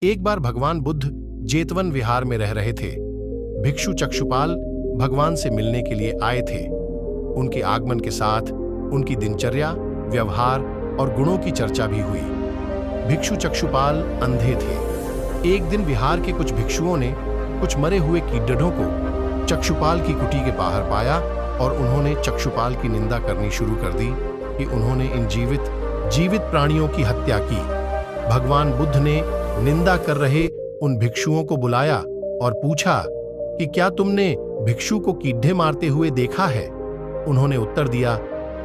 एक बार भगवान बुद्ध जेतवन विहार में रह रहे थे। भिक्षु चक्षुपाल भगवान से मिलने के लिए आए थे। उनके आगमन के साथ उनकी दिनचर्या, व्यवहार और गुणों की चर्चा भी हुई। भिक्षु चक्षुपाल अंधे थे। एक दिन विहार के कुछ भिक्षुओं ने कुछ मरे हुए कीड़ों को चक्षुपाल की कुटी के बाहर पाया और उन्होंने चक्षुपाल की निंदा करनी शुरू कर दी कि उन्होंने इन जीवित प्राणियों की हत्या की। भगवान बुद्ध ने निंदा कर रहे उन भिक्षुओं को बुलाया और पूछा कि क्या तुमने भिक्षु को कीड़े मारते हुए देखा है? उन्होंने उत्तर दिया,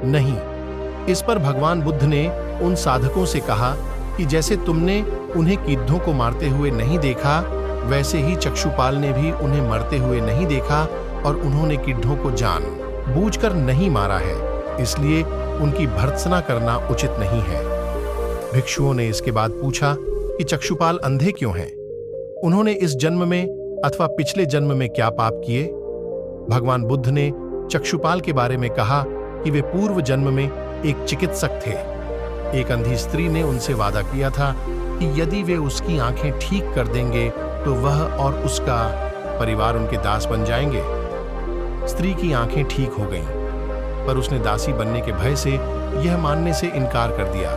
नहीं। इस पर भगवान बुद्ध ने उन साधकों से कहा कि जैसे तुमने उन्हें कीड़ों को मारते हुए नहीं देखा, वैसे ही चक्षुपाल ने भी उन्हें मरते हुए नहीं देखा और उन्होंने कीड़ों को जानबूझकर नहीं मारा है, इसलिए उनकी भर्त्सना करना उचित नहीं है। भिक्षुओं ने इसके बाद पूछा कि चक्षुपाल अंधे क्यों हैं? उन्होंने इस जन्म में अथवा पिछले जन्म में क्या पाप किए? भगवान बुद्ध ने चक्षुपाल के बारे में कहा कि वे पूर्व जन्म में एक चिकित्सक थे। एक अंधी स्त्री ने उनसे वादा किया था कि यदि वे उसकी आंखें ठीक कर देंगे तो वह और उसका परिवार उनके दास बन जाएंगे। स्त्री की आंखें ठीक हो गईं, पर उसने दासी बनने के भय से यह मानने से इनकार कर दिया।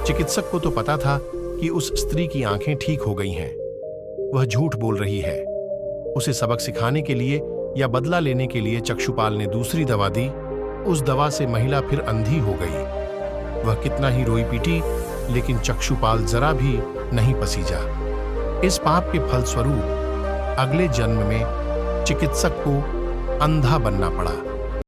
चिकित्सक को तो पता था कि उस स्त्री की आंखें ठीक हो गई हैं। वह झूठ बोल रही है। उसे सबक सिखाने के लिए या बदला लेने के लिए चक्षुपाल ने दूसरी दवा दी। उस दवा से महिला फिर अंधी हो गई। वह कितना ही रोई पीटी, लेकिन चक्षुपाल जरा भी नहीं पसीजा। इस पाप के फलस्वरूप अगले जन्म में चिकित्सक को अंधा बनना पड़ा।